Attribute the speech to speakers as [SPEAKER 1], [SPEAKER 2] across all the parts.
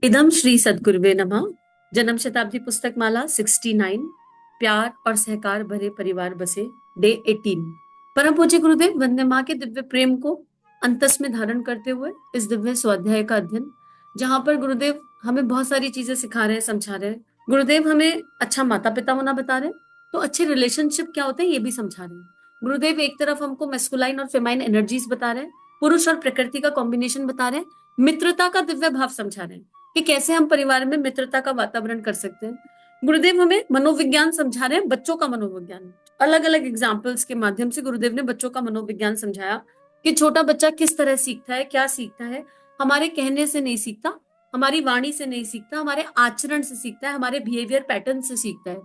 [SPEAKER 1] इदम श्री सद्गुरुवे नमः। जन्म शताब्दी पुस्तक माला 69। प्यार और सहकार भरे परिवार बसे, डे 18। परम पूज्य गुरुदेव वंदे माँ के दिव्य प्रेम को अंतस में धारण करते हुए इस दिव्य स्वाध्याय का अध्ययन, जहां पर गुरुदेव हमें बहुत सारी चीजें सिखा रहे हैं, समझा रहे हैं। गुरुदेव हमें अच्छा माता पिता होना बता रहे हैं, तो अच्छे रिलेशनशिप क्या होते हैं ये भी समझा रहे हैं। गुरुदेव एक तरफ हमको मेस्कुलाइन और फेमाइन एनर्जीज बता रहे हैं, पुरुष और प्रकृति का कॉम्बिनेशन बता रहे हैं, मित्रता का दिव्य भाव समझा रहे हैं कि कैसे हम परिवार में मित्रता का वातावरण कर सकते हैं। गुरुदेव हमें मनोविज्ञान समझा रहे हैं, बच्चों का मनोविज्ञान। अलग अलग एग्जाम्पल्स के माध्यम से गुरुदेव ने बच्चों का मनोविज्ञान समझाया कि छोटा बच्चा किस तरह सीखता है, क्या सीखता है। हमारे कहने से नहीं सीखता, हमारी वाणी से नहीं सीखता, हमारे आचरण से सीखता है, हमारे बिहेवियर पैटर्न से सीखता है।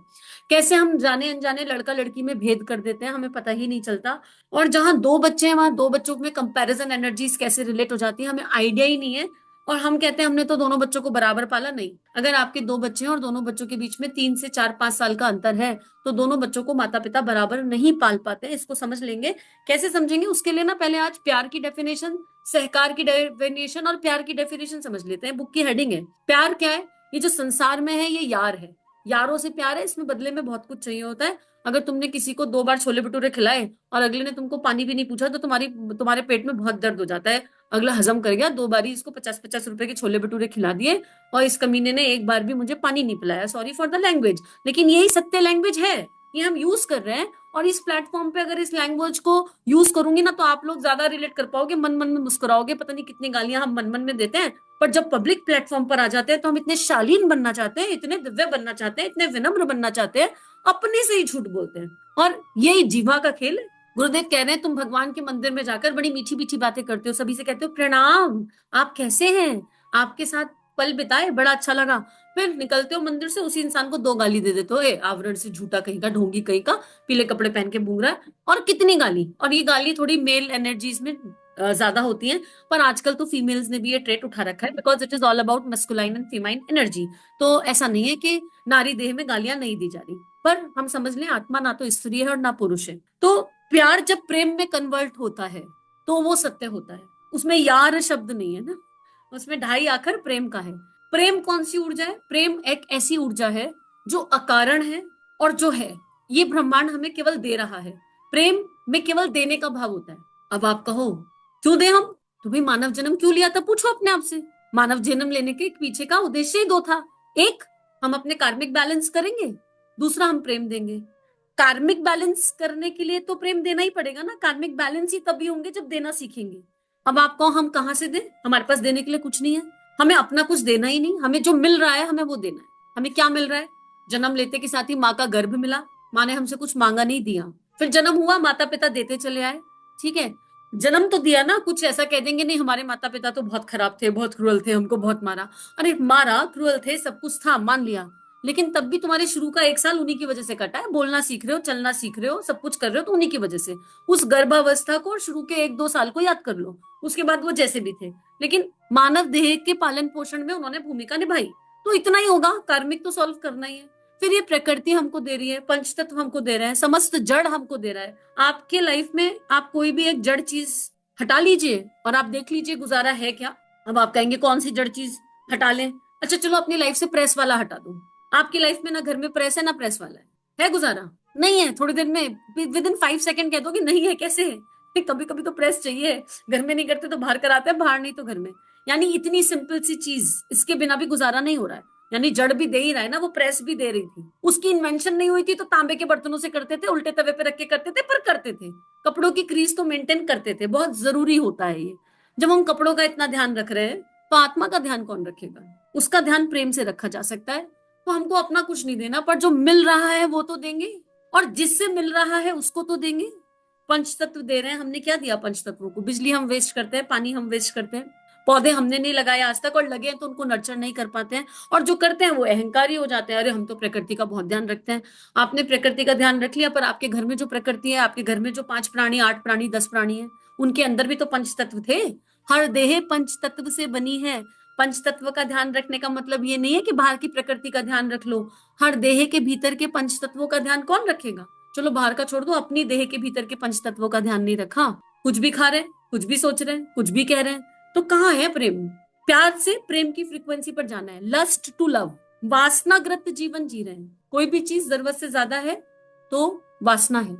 [SPEAKER 1] कैसे हम जाने अनजाने लड़का लड़की में भेद कर देते हैं, हमें पता ही नहीं चलता। और जहां दो बच्चे हैं वहां दो बच्चों में कंपैरिजन एनर्जीज कैसे रिलेट हो जाती है, हमें आइडिया ही नहीं है। और हम कहते हैं हमने तो दोनों बच्चों को बराबर पाला। नहीं, अगर आपके दो बच्चे हैं और दोनों बच्चों के बीच में 3 से 4 5 साल का अंतर है, तो दोनों बच्चों को माता पिता बराबर नहीं पाल पाते हैं। इसको समझ लेंगे। कैसे समझेंगे उसके लिए ना, पहले आज प्यार की डेफिनेशन, सहकार की डेफिनेशन और प्यार की डेफिनेशन समझ लेते हैं। बुक की हेडिंग है प्यार क्या है। ये जो संसार में है ये यार है, यारों से प्यार है। इसमें बदले में बहुत कुछ चाहिए होता है। अगर तुमने किसी को 2 बार छोले भटूरे खिलाए और अगले ने तुमको पानी भी नहीं पूछा, तो तुम्हारे पेट में बहुत दर्द हो जाता है। अगला हजम कर गया, 2 बारी इसको 50-50 रुपए के छोले भटूरे खिला दिए और इस कमीने ने एक बार भी मुझे पानी नहीं पिलाया। सॉरी फॉर द लैंग्वेज, लेकिन यही सत्य लैंग्वेज है। ये हम यूज कर रहे हैं। और इस प्लेटफॉर्म पे अगर इस लैंग्वेज को यूज करूंगी ना, तो आप लोग ज्यादा रिलेट कर पाओगे, मन मन में मुस्कुराओगे। पता नहीं कितनी गालियां हम मन मन में देते हैं, पर जब पब्लिक प्लेटफॉर्म पर आ जाते हैं तो हम इतने शालीन बनना चाहते हैं, इतने दिव्य बनना चाहते हैं, इतने विनम्र बनना चाहते हैं, अपने से ही झूठ बोलते हैं। और यही जीवा का खेल है। गुरुदेव कह रहे हैं तुम भगवान के मंदिर में जाकर बड़ी मीठी मीठी बातें करते हो, सभी से कहते हो प्रणाम, आप कैसे हैं, आपके साथ पल बिताए बड़ा अच्छा लगा। फिर निकलते हो मंदिर से, उसी इंसान को 2 गाली दे देते हो। ए आवरण से झूठा कहीं का, ढोंगी कहीं का, पीले कपड़े पहन के घूम रहा है। और कितनी गाली, और ये गाली थोड़ी मेल एनर्जीज में ज्यादा होती है। पर आजकल तो फीमेल्स ने भी ये ट्रेट उठा रखा है, because it is all about masculine and famine energy. तो ऐसा नहीं है कि नारी देह में गालियां नहीं दी जा रही, पर हम समझ लें आत्मा ना तो स्त्री है और ना पुरुष है। तो प्यार जब प्रेम में कन्वर्ट होता है तो वो सत्य होता है। उसमें यार शब्द नहीं है ना, उसमें ढाई आखर प्रेम का है। प्रेम कौन सी ऊर्जा है? प्रेम एक ऐसी ऊर्जा है जो अकारण है और जो है। ये ब्रह्मांड हमें केवल दे रहा है। प्रेम में केवल देने का भाव होता है। अब आप कहो क्यों दे हम? तो भाई मानव जन्म क्यों लिया था, पूछो अपने आप से। मानव जन्म लेने के पीछे का उद्देश्य ही दो था। एक, हम अपने कार्मिक बैलेंस करेंगे। दूसरा, हम प्रेम देंगे। कार्मिक बैलेंस करने के लिए तो प्रेम देना ही पड़ेगा ना। कार्मिक बैलेंस ही तभी होंगे जब देना सीखेंगे। अब आपको हम कहाँ से दें? हमारे पास देने के लिए कुछ नहीं है। हमें अपना कुछ देना ही नहीं, हमें जो मिल रहा है हमें वो देना है। हमें क्या मिल रहा है? जन्म लेते के साथ ही माँ का गर्भ मिला, माँ ने हमसे कुछ मांगा नहीं, दिया। फिर जन्म हुआ, माता पिता देते चले आए। ठीक है, जन्म तो दिया ना। कुछ ऐसा कह देंगे नहीं हमारे माता पिता तो बहुत खराब थे, बहुत क्रूअल थे, हमको बहुत मारा। अरे मारा, क्रूअल थे, सब कुछ था, मान लिया। लेकिन तब भी तुम्हारे शुरू का 1 साल उन्हीं की वजह से कटा है। बोलना सीख रहे हो, चलना सीख रहे हो, सब कुछ कर रहे हो तो उन्हीं की वजह से। उस गर्भावस्था को और शुरू के 1-2 साल को याद कर लो। उसके बाद वो जैसे भी थे, लेकिन मानव देह के पालन पोषण में उन्होंने भूमिका निभाई। तो इतना ही होगा, कार्मिक तो सॉल्व करना ही है। फिर ये प्रकृति हमको दे रही है, पंचतत्व हमको दे रहा है, समस्त जड़ हमको दे रहा है। आपके लाइफ में आप कोई भी एक जड़ चीज हटा लीजिए और आप देख लीजिए गुजारा है क्या। अब आप कहेंगे कौन सी जड़ चीज हटा लें? अच्छा चलो, अपनी लाइफ से प्रेस वाला हटा दो। आपकी लाइफ में ना घर में प्रेस है ना प्रेस वाला है गुजारा? नहीं है। थोड़ी देर में विद इन 5 सेकेंड कह दो कि नहीं है। कैसे है? कभी कभी तो प्रेस चाहिए। घर में नहीं करते तो बाहर कराते हैं, बाहर नहीं तो घर में। यानी इतनी सिंपल सी चीज, इसके बिना भी गुजारा नहीं हो रहा है। यानी जड़ भी दे ही रहा है ना, वो प्रेस भी दे रही थी। उसकी इन्वेंशन नहीं हुई थी तो तांबे के बर्तनों से करते थे, उल्टे तवे पे रख के करते थे, पर करते थे। कपड़ों की क्रीज तो मेंटेन करते थे, बहुत जरूरी होता है ये। जब हम कपड़ों का इतना ध्यान रख रहे हैं, तो आत्मा का ध्यान कौन रखेगा? उसका ध्यान प्रेम से रखा जा सकता है। तो हमको अपना कुछ नहीं देना, पर जो मिल रहा है वो तो देंगे, और जिससे मिल रहा है उसको तो देंगे। पंच तत्व दे रहे हैं, हमने क्या दिया पंच तत्वों को? बिजली हम वेस्ट करते हैं, पानी हम वेस्ट करते हैं, पौधे हमने नहीं लगाए आज तक, और लगे हैं तो उनको नर्चर नहीं कर पाते हैं। और जो करते हैं वो अहंकारी हो जाते हैं। अरे हम तो प्रकृति का बहुत ध्यान रखते हैं। आपने प्रकृति का ध्यान रख लिया, पर आपके घर में जो प्रकृति है, आपके घर में जो 5 प्राणी, 8 प्राणी, 10 प्राणी है, उनके अंदर भी तो पंच तत्व थे। हर देह पंच तत्व से बनी है। पंच तत्व का ध्यान रखने का मतलब ये नहीं है कि बाहर की प्रकृति का ध्यान रख लो। हर देह के भीतर के पंच तत्वों का ध्यान कौन रखेगा? चलो बाहर का छोड़ दो, अपनी देह के भीतर के पंच तत्वों का ध्यान नहीं रखा। कुछ भी खा रहे हैं, कुछ भी सोच रहे हैं, कुछ भी कह रहे हैं, तो कहाँ है प्रेम? प्यार से प्रेम की फ्रीक्वेंसी पर जाना है, लस्ट टू लव, वासनाग्रस्त जीवन जी रहे हैं। कोई भी चीज जरूरत से ज्यादा है तो वासना है,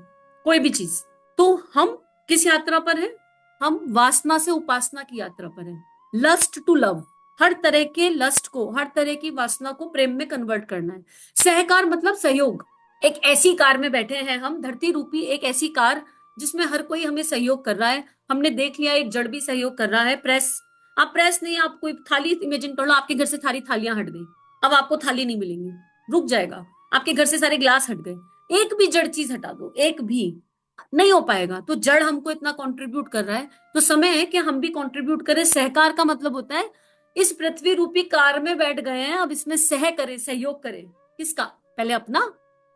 [SPEAKER 1] कोई भी चीज। तो हम किस यात्रा पर है? हम वासना से उपासना की यात्रा पर है। लस्ट टू लव, हर तरह के लस्ट को, हर तरह की वासना को प्रेम में कन्वर्ट करना है। सहकार मतलब सहयोग। एक ऐसी कार में बैठे हैं हम, धरती रूपी एक ऐसी कार जिसमें हर कोई हमें सहयोग कर रहा है। हमने देख लिया एक जड़ भी सहयोग कर रहा है, प्रेस। आप प्रेस नहीं, आप कोई थाली इमेजिन कर लो, आपके घर से सारी थालियां हट गई, अब आपको थाली नहीं मिलेंगी, रुक जाएगा। आपके घर से सारे ग्लास हट गए, एक भी जड़ चीज हटा दो, एक भी नहीं हो पाएगा। तो जड़ हमको इतना कंट्रीब्यूट कर रहा है, तो समय है कि हम भी कंट्रीब्यूट करें। सहकार का मतलब होता है इस पृथ्वी रूपी कार में बैठ गए हैं, अब इसमें सह करें, सहयोग करें। किसका? पहले अपना,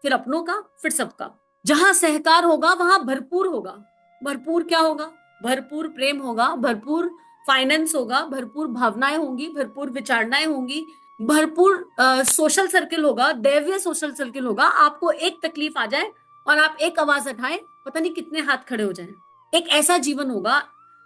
[SPEAKER 1] फिर अपनों का, फिर सबका। जहां सहकार होगा वहां भरपूर होगा। भरपूर क्या होगा? भरपूर प्रेम होगा, भरपूर फाइनेंस होगा, भरपूर भावनाएं होंगी, भरपूर विचारणाएं होंगी, भरपूर सोशल सर्किल होगा, दैवीय सोशल सर्किल होगा। आपको एक तकलीफ आ जाए और आप एक आवाज उठाएं, पता नहीं कितने हाथ खड़े हो जाएं। एक ऐसा जीवन होगा,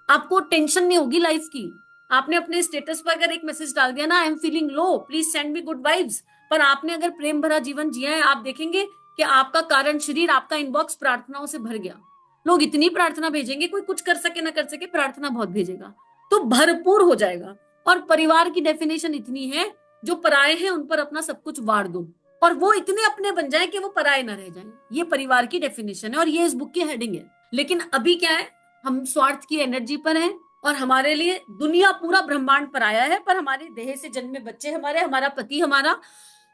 [SPEAKER 1] आपको टेंशन नहीं होगी लाइफ की। आपने अपने स्टेटस पर अगर एक मैसेज डाल दिया ना, I am feeling low, please send me good vibes, पर आपने अगर प्रेम भरा जीवन जिया है, आप देखेंगे कि आपका कारण शरीर, आपका इनबॉक्स प्रार्थनाओं से भर गया। लोग इतनी प्रार्थना भेजेंगे, कोई कुछ कर सके ना कर सके, प्रार्थना बहुत भेजेगा, तो भरपूर हो जाएगा। और परिवार की डेफिनेशन इतनी है, जो पराये हैं उन पर अपना सब कुछ वार दो, और वो इतने अपने बन जाए कि वो पराये ना रह जाएं। ये परिवार की डेफिनेशन है और ये इस बुक की हेडिंग है। लेकिन अभी क्या है, हम स्वार्थ की एनर्जी पर हैं और हमारे लिए दुनिया, पूरा ब्रह्मांड पर आया है, पर हमारे देह से जन्मे बच्चे हमारे, हमारा पति हमारा,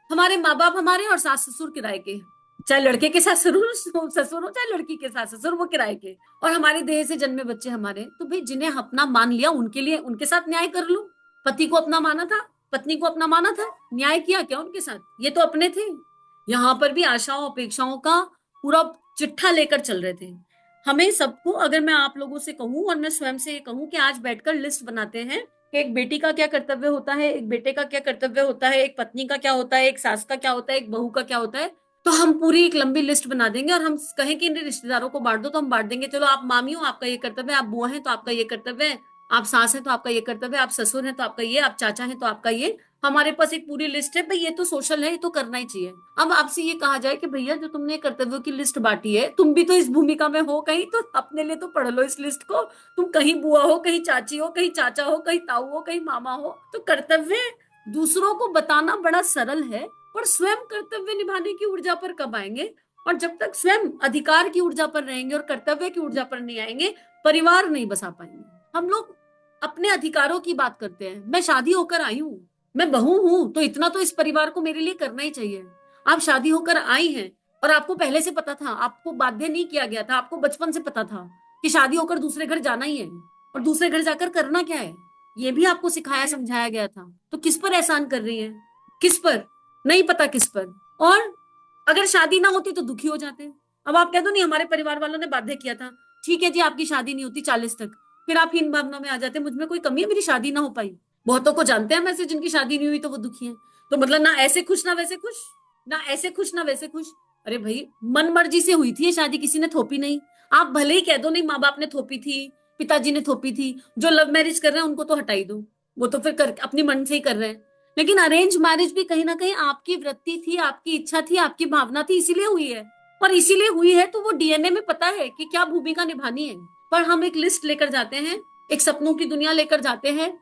[SPEAKER 1] हमारे माँ बाप हमारे, और सास ससुर किराए के। चाहे लड़के के साथ ससुर हो, चाहे लड़की के साथ ससुर, वो किराए के। और हमारे देह से जन्मे बच्चे हमारे। तो भाई जिन्हें अपना मान लिया, उनके लिए उनके साथ न्याय कर लो। पति को अपना माना था, पत्नी को अपना माना था, न्याय किया क्या उनके साथ? ये तो अपने थे। यहाँ पर भी आशाओं अपेक्षाओं का पूरा चिट्ठा लेकर चल रहे थे। हमें सबको, अगर मैं आप लोगों से कहूं और मैं स्वयं से ये कहूं कि आज बैठकर लिस्ट बनाते हैं कि एक बेटी का क्या कर्तव्य होता है, एक बेटे का क्या कर्तव्य होता है, एक पत्नी का क्या होता है, एक सास का क्या होता है, एक बहू का क्या होता है, तो हम पूरी एक लंबी लिस्ट बना देंगे। और हम कहें कि इन रिश्तेदारों को बांट दो, तो हम बांट देंगे। चलो आप मामी हो, आपका ये कर्तव्य है, आप बुआ हैं तो आपका ये कर्तव्य है, आप सास हैं तो आपका ये कर्तव्य है, आप ससुर हैं तो आपका ये, आप चाचा हैं तो आपका ये। हमारे पास एक पूरी लिस्ट है भाई, ये तो सोशल है, ये तो करना ही चाहिए। अब आपसे ये कहा जाए कि भैया जो तुमने कर्तव्यों की लिस्ट बांटी है, तुम भी तो इस भूमिका में हो कहीं, तो अपने लिए तो पढ़ लो इस लिस्ट को। तुम कहीं बुआ हो, कहीं चाची हो, कहीं चाचा हो, कहीं ताऊ हो, कहीं मामा हो। तो कर्तव्य दूसरों को बताना बड़ा सरल है, पर स्वयं कर्तव्य निभाने की ऊर्जा पर कब आएंगे? और जब तक स्वयं अधिकार की ऊर्जा पर रहेंगे और कर्तव्य की ऊर्जा पर नहीं आएंगे, परिवार नहीं बसा पाएंगे। हम लोग अपने अधिकारों की बात करते हैं। मैं शादी होकर आई हूँ, मैं बहू हूं, तो इतना तो इस परिवार को मेरे लिए करना ही चाहिए। आप शादी होकर आई हैं और आपको पहले से पता था, आपको बाध्य नहीं किया गया था, आपको बचपन से पता था कि शादी होकर दूसरे घर जाना ही है, और दूसरे घर जाकर करना क्या है, ये भी आपको सिखाया समझाया गया था। तो किस पर एहसान कर रही है? किस पर? नहीं पता किस पर। और अगर शादी ना होती तो दुखी हो जाते। अब आप कह दो नहीं हमारे परिवार वालों ने बाध्य किया था, ठीक है जी, आपकी शादी नहीं होती 40 तक, फिर आप हीन भावना में आ जाते, मुझ में कोई कमी है, मेरी शादी ना हो पाई। बहुतों को जानते हैं हम ऐसे, जिनकी शादी नहीं हुई तो वो दुखी है। तो मतलब ना ऐसे खुश ना वैसे खुश, ना ऐसे खुश ना वैसे खुश। अरे भाई, मन मर्जी से हुई थी ये शादी, किसी ने थोपी नहीं। आप भले ही कह दो नहीं माँ बाप ने थोपी थी, पिताजी ने थोपी थी, जो लव मैरिज कर रहे हैं उनको तो हटाई दो, वो तो फिर अपनी मन से ही कर रहे हैं। लेकिन अरेंज मैरिज भी कहीं ना कहीं आपकी वृत्ति थी, आपकी इच्छा थी, आपकी भावना थी, इसीलिए हुई है। और इसीलिए हुई है तो वो डीएनए में पता है कि क्या भूमिका निभानी है। पर हम एक लिस्ट लेकर जाते हैं, एक सपनों की दुनिया लेकर जाते हैं,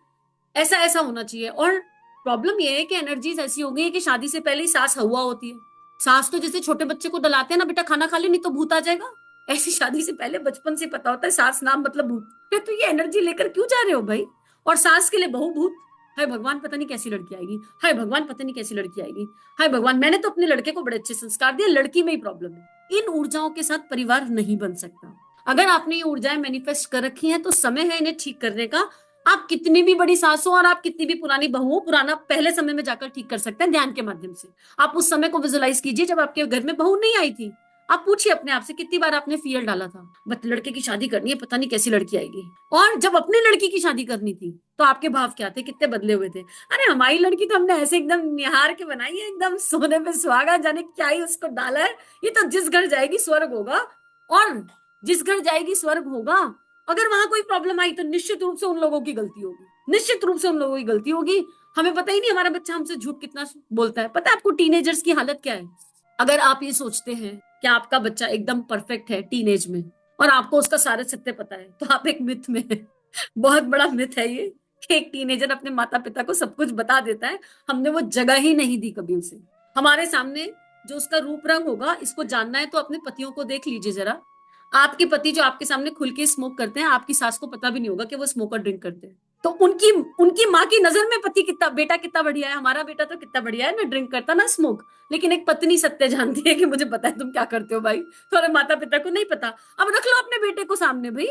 [SPEAKER 1] ऐसा ऐसा होना चाहिए। और प्रॉब्लम ये है कि एनर्जीज ऐसी हो गई है कि शादी से पहले ही सास हवा होती है। सास तो जैसे छोटे बच्चे को डलाते हैं ना, बेटा खाना खा ले नहीं तो भूत आ जाएगा, ऐसी शादी से पहले बचपन से पता होता है सास नाम मतलब भूत। तो ये एनर्जी लेकर क्यों जा रहे हो भाई? और सास के लिए बहू भूत। हाय भगवान, पता नहीं कैसी लड़की आएगी, हाय भगवान पता नहीं कैसी लड़की आएगी, हाय भगवान मैंने तो अपने लड़के को बड़े अच्छे संस्कार दिए, लड़की में ही प्रॉब्लम है। इन ऊर्जाओं के साथ परिवार नहीं बन सकता। अगर आपने ये ऊर्जाएं मैनिफेस्ट कर रखी हैं तो समय है इन्हें ठीक करने का। आप कितनी भी बड़ी सास हो और आप कितनी भी पुरानी बहू हो, पुराना पहले समय में जाकर ठीक कर सकते हैं ध्यान के माध्यम से। आप उस समय को विजुलाइज कीजिए जब आपके घर में बहू नहीं आई थी। आप पूछिए अपने आप से कितनी बार आपने फियर डाला था, बट लड़के की शादी करनी है, पता नहीं कैसी लड़की आएगी। और जब अपनी लड़की की शादी करनी थी तो आपके भाव क्या थे, कितने बदले हुए थे। अरे हमारी लड़की तो हमने ऐसे एकदम निहार के बनाई है, एकदम सोने पे सुहागा, जाने क्या ही उसको डाला है, ये तो जिस घर जाएगी स्वर्ग होगा। और जिस घर जाएगी स्वर्ग होगा, अगर वहां कोई प्रॉब्लम आई तो निश्चित रूप से उन लोगों की गलती होगी, निश्चित रूप से उन लोगों की गलती होगी। हमें पता ही नहीं हमारा बच्चा हमसे झूठ कितना बोलता है। पता है आपको टीनेजर्स की हालत क्या है? अगर आप ये सोचते हैं कि आपका बच्चा एकदम परफेक्ट है टीनेज में और आपको उसका सारे सत्य पता है, तो आप एक मिथ में हैं। बहुत बड़ा मिथ है ये कि एक टीनेजर अपने माता पिता को सब कुछ बता देता है। हमने वो जगह ही नहीं दी कभी उसे। हमारे सामने जो उसका रूप रंग होगा, इसको जानना है तो अपने पतियों को देख लीजिए जरा। आपके पति जो आपके सामने खुल के स्मोक करते हैं, आपकी सास को पता भी नहीं होगा कि वो स्मोकर ड्रिंक करते हैं। तो उनकी उनकी माँ की नजर में पति कितना, बेटा कितना बढ़िया है, हमारा बेटा तो कितना बढ़िया है, ना ड्रिंक करता ना स्मोक। लेकिन एक पत्नी सत्य जानती है कि मुझे पता है तुम क्या करते हो भाई, तुम्हारे माता पिता को नहीं पता। अब रख लो अपने बेटे को सामने भाई।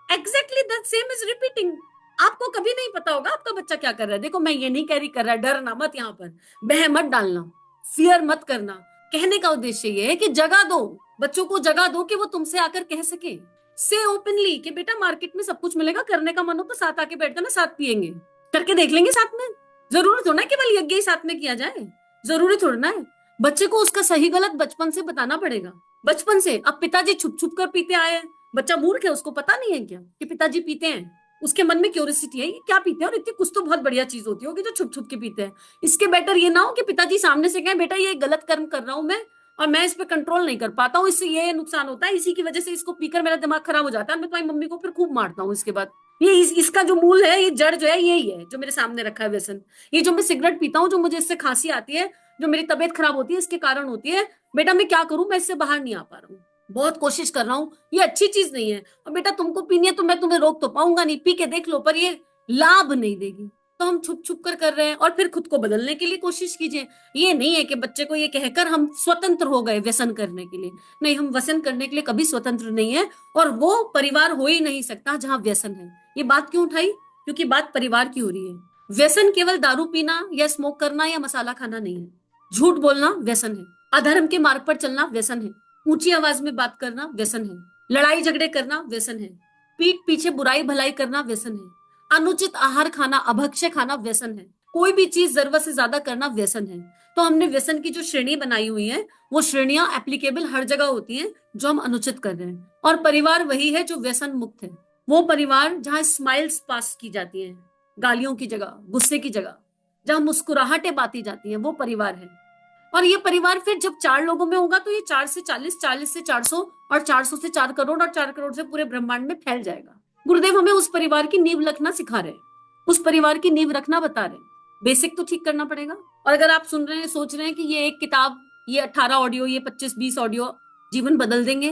[SPEAKER 1] Exactly that same is repeating. आपको कभी नहीं पता होगा आपका बच्चा क्या कर रहा है। देखो मैं ये नहीं कह रही कर रहा है, डरना मत, यहाँ पर बह मत डालना, फियर मत करना। कहने का उद्देश्य ये है कि जगह दो, बच्चों को जगह दो कि वो तुमसे आकर कह सके। से ओपनली कि बेटा मार्केट में सब कुछ मिलेगा, करने का मन हो तो साथ आके बैठ जाना, साथ पियेंगे, करके देख लेंगे साथ में। जरूरी थोड़ा ना केवल यज्ञ ही साथ में किया जाए, जरूरी थोड़ा ना है। बच्चे को उसका सही गलत बचपन से बताना पड़ेगा, बचपन से। अब पिताजी छुप छुप कर पीते आए हैं, बच्चा मूर्ख है, उसको पता नहीं है क्या कि पिताजी पीते हैं? उसके मन में क्यूरियोसिटी है ये क्या पीते हैं, और इतनी कुछ तो बहुत बढ़िया चीज होती होगी जो छुप छुप के पीते हैं। इसके बेटर ये ना हो कि पिताजी सामने से कहें बेटा ये गलत कर्म कर रहा हूं मैं और मैं इस पे कंट्रोल नहीं कर पाता हूँ, इससे ये नुकसान होता है, इसी की वजह से इसको पीकर मेरा दिमाग खराब हो जाता है, मैं तुम्हारी मम्मी को फिर खूब मारता हूँ इसके बाद। इसका जो मूल है, ये जड़ जो है यही है जो मेरे सामने रखा है व्यसन। ये जो मैं सिगरेट पीता हूँ, जो मुझे इससे खांसी आती है, जो मेरी तबीयत खराब होती है, इसके कारण होती है। बेटा मैं क्या करूं, मैं इससे बाहर नहीं आ पा रहा हूँ, बहुत कोशिश कर रहा हूँ, ये अच्छी चीज नहीं है। और बेटा तुमको पीनी है तो मैं तुम्हें रोक तो पाऊंगा नहीं, पी के देख लो, पर ये लाभ नहीं देगी। तो हम छुप छुप कर रहे हैं, और फिर खुद को बदलने के लिए कोशिश कीजिए। ये नहीं है कि बच्चे को ये कहकर हम स्वतंत्र हो गए व्यसन करने के लिए। नहीं, हम व्यसन करने के लिए कभी स्वतंत्र नहीं है, और वो परिवार हो ही नहीं सकता जहां व्यसन है। ये बात क्यों उठाई? क्योंकि बात परिवार की हो रही है। व्यसन केवल दारू पीना या स्मोक करना या मसाला खाना नहीं है। झूठ बोलना व्यसन है, अधर्म के मार्ग पर चलना व्यसन है, ऊंची आवाज में बात करना व्यसन है, लड़ाई झगड़े करना व्यसन है, पीठ पीछे बुराई भलाई करना व्यसन है, अनुचित आहार खाना, अभक्ष्य खाना व्यसन है, कोई भी चीज जरूरत से ज्यादा करना व्यसन है। तो हमने व्यसन की जो श्रेणी बनाई हुई है, वो श्रेणियां एप्लीकेबल हर जगह होती हैं जो हम अनुचित कर रहे हैं। और परिवार वही है जो व्यसन मुक्त है। वो परिवार जहां स्माइल्स पास की जाती हैं, गालियों की जगह, गुस्से की जगह, जहां मुस्कुराहटें बांटी जाती हैं, वो परिवार है। और ये परिवार फिर जब 4 लोगों में होगा तो ये 4 से 40, 40 से 400, और 400 से 4 करोड़, और 4 करोड़ से पूरे ब्रह्मांड में फैल जाएगा। गुरुदेव हमें उस परिवार की नींव रखना सिखा रहे हैं, उस परिवार की नींव रखना बता रहे हैं। बेसिक तो ठीक करना पड़ेगा। और अगर आप सुन रहे हैं, सोच रहे हैं कि ये एक किताब, ये 18 ऑडियो, ये 25-20 ऑडियो जीवन बदल देंगे,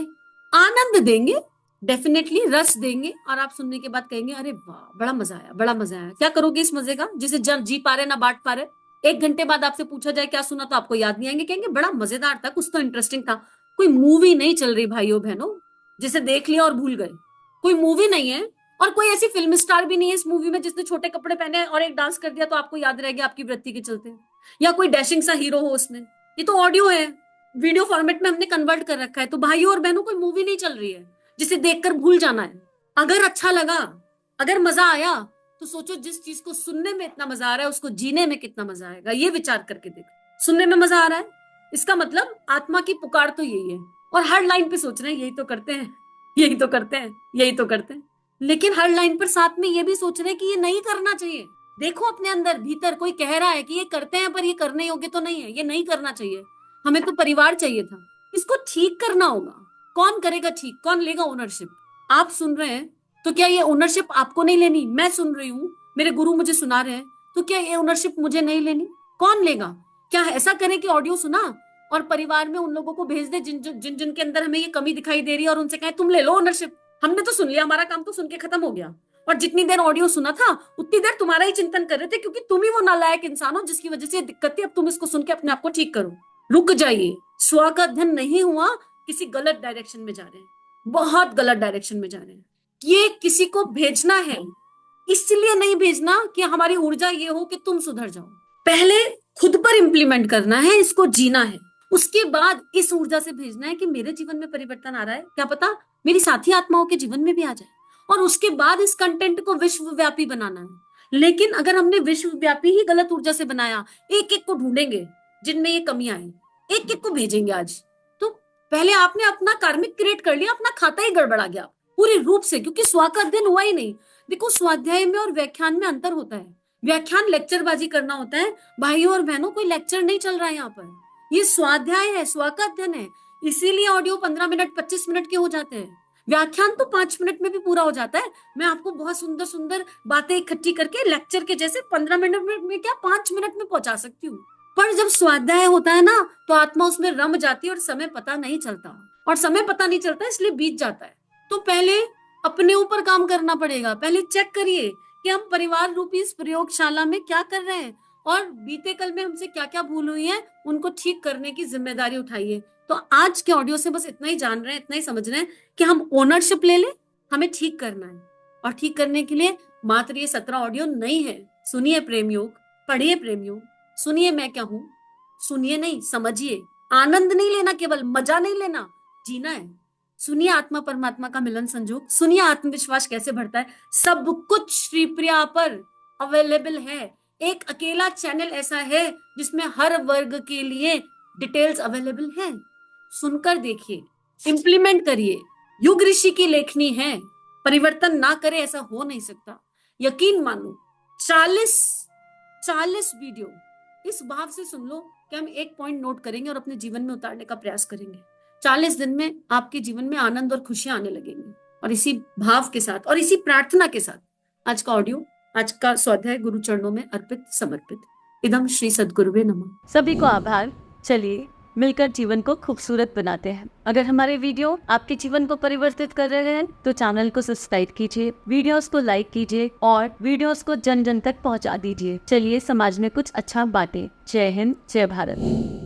[SPEAKER 1] आनंद देंगे, डेफिनेटली रस देंगे, और आप सुनने के बाद कहेंगे अरे वाह बड़ा मजा आया, बड़ा मजा आया। क्या करोगे इस मजे का जिसे जी पा रहे ना बांट पा रहे? 1 घंटे बाद आपसे पूछा जाए क्या सुना, तो आपको याद नहीं आएंगे, कहेंगे बड़ा मजेदार था, कुछ तो इंटरेस्टिंग था। कोई मूवी नहीं चल रही भाइयों बहनों जिसे देख लिया और भूल गए। कोई मूवी नहीं है, और कोई ऐसी फिल्म स्टार भी नहीं है इस मूवी में जिसने छोटे कपड़े पहने और एक डांस कर दिया तो आपको याद रह गया आपकी वृत्ति के चलते, या कोई डैशिंग सा हीरो हो उसमें। ये तो ऑडियो है, वीडियो फॉर्मेट में हमने कन्वर्ट कर रखा है। तो भाइयों और बहनों कोई मूवी नहीं चल रही है जिसे देखकर भूल जाना है। अगर अच्छा लगा, अगर मजा आया, तो सोचो जिस चीज को सुनने में इतना मजा आ रहा है उसको जीने में कितना मजा आएगा, ये विचार करके देखो। सुनने में मजा आ रहा है, इसका मतलब आत्मा की पुकार तो यही है, और हर लाइन पे सोच रहे हैं यही तो करते हैं, यही तो करते हैं, यही तो करते हैं। लेकिन हर लाइन पर साथ में ये भी सोच रहे हैं कि ये नहीं करना चाहिए। देखो अपने अंदर भीतर कोई कह रहा है कि ये करते हैं पर ये करने योग्य तो नहीं है, ये नहीं करना चाहिए, हमें तो परिवार चाहिए था। इसको ठीक करना होगा। कौन करेगा ठीक, कौन लेगा ओनरशिप? आप सुन रहे हैं तो क्या ये ओनरशिप आपको नहीं लेनी? मैं सुन रही हूँ, मेरे गुरु मुझे सुना रहे हैं, तो क्या ये ओनरशिप मुझे नहीं लेनी? कौन लेगा? क्या ऐसा करें कि ऑडियो सुना और परिवार में उन लोगों को भेज दे जिन जिन जिन के अंदर हमें ये कमी दिखाई दे रही है, और उनसे कहें तुम ले लो ओनरशिप, हमने तो सुन लिया, हमारा काम तो सुन के खत्म हो गया, और जितनी देर ऑडियो सुना था उतनी देर तुम्हारा ही चिंतन कर रहे थे, क्योंकि तुम ही वो नालायक इंसान हो जिसकी वजह से ये दिक्कत थी। अब तुम इसको सुन के अपने आप को ठीक करो, रुक जाइए। स्व का अध्ययन नहीं हुआ, किसी गलत डायरेक्शन में जा रहे हैं, बहुत गलत डायरेक्शन में जा रहे हैं। ये किसी को भेजना है, इसलिए नहीं भेजना कि हमारी ऊर्जा ये हो कि तुम सुधर जाओ। पहले खुद पर इंप्लीमेंट करना है, इसको जीना है, उसके बाद इस ऊर्जा से भेजना है कि मेरे जीवन में परिवर्तन आ रहा है, क्या पता मेरी साथी आत्माओं के जीवन में भी आ जाए, और उसके बाद इस कंटेंट को विश्वव्यापी बनाना है। लेकिन अगर हमने विश्वव्यापी ही गलत ऊर्जा से बनाया, एक एक को ढूंढेंगे जिनमें ये कमियां हैं, एक एक को भेजेंगे आज, तो पहले आपने अपना कार्मिक क्रिएट कर लिया, अपना खाता ही गड़बड़ा गया पूरे रूप से, क्योंकि स्व का अध्ययन हुआ ही नहीं। देखो, स्वाध्याय में और व्याख्यान में अंतर होता है। व्याख्यान लेक्चरबाजी करना होता है। भाइयों और बहनों, कोई लेक्चर नहीं चल रहा है यहाँ पर, ये स्वाध्याय है, स्व का अध्ययन है। इसीलिए ऑडियो 15 मिनट 25 मिनट के हो जाते हैं। व्याख्यान तो 5 मिनट में भी पूरा हो जाता है। मैं आपको बहुत सुंदर सुंदर बातें इकट्ठी करके लेक्चर के जैसे 15 मिनट में क्या 5 मिनट में पहुंचा सकती हूँ। पर जब स्वाध्याय होता है ना, तो आत्मा उसमें रम जाती है और समय पता नहीं चलता, और समय पता नहीं चलता इसलिए बीत जाता है। तो पहले अपने ऊपर काम करना पड़ेगा। पहले चेक करिए कि हम परिवार रूपी इस प्रयोगशाला में क्या कर रहे हैं, और बीते कल में हमसे क्या क्या भूल हुई है उनको ठीक करने की जिम्मेदारी उठाइए। तो आज के ऑडियो से बस इतना ही जान रहे हैं, इतना ही समझ रहे हैं कि हम ओनरशिप ले लें, हमें ठीक करना है। और ठीक करने के लिए मात्र ये 17 ऑडियो नहीं है। सुनिए प्रेम योग, पढ़िए प्रेम योग, सुनिए मैं क्या हूं, सुनिए नहीं समझिए। आनंद नहीं लेना, केवल मजा नहीं लेना, जीना है। सुनिए आत्मा परमात्मा का मिलन संजोग, सुनिए आत्मविश्वास कैसे बढ़ता है। सब कुछ श्रीप्रिया पर अवेलेबल है। एक अकेला चैनल ऐसा है जिसमें हर वर्ग के लिए डिटेल्स अवेलेबल है। सुनकर देखिए, इंप्लीमेंट करिए। युग ऋषि की लेखनी है, परिवर्तन ना करे ऐसा हो नहीं सकता। यकीन मानो, 40 वीडियो इस भाव से सुन लो कि हम एक पॉइंट नोट करेंगे और अपने जीवन में उतारने का प्रयास करेंगे। 40 दिन में आपके जीवन में आनंद और खुशियां आने लगेंगी। और इसी भाव के साथ और इसी प्रार्थना के साथ आज का ऑडियो, आज का स्वाध्याय गुरु चरणों में अर्पित समर्पित। इदम श्री सद्गुरुवे नमः।
[SPEAKER 2] सभी को आभार। चलिए मिलकर जीवन को खूबसूरत बनाते हैं। अगर हमारे वीडियो आपके जीवन को परिवर्तित कर रहे हैं तो चैनल को सब्सक्राइब कीजिए, वीडियोस को लाइक कीजिए और वीडियोस को जन जन तक पहुंचा दीजिए। चलिए समाज में कुछ अच्छा बांटें। जय हिंद, जय भारत।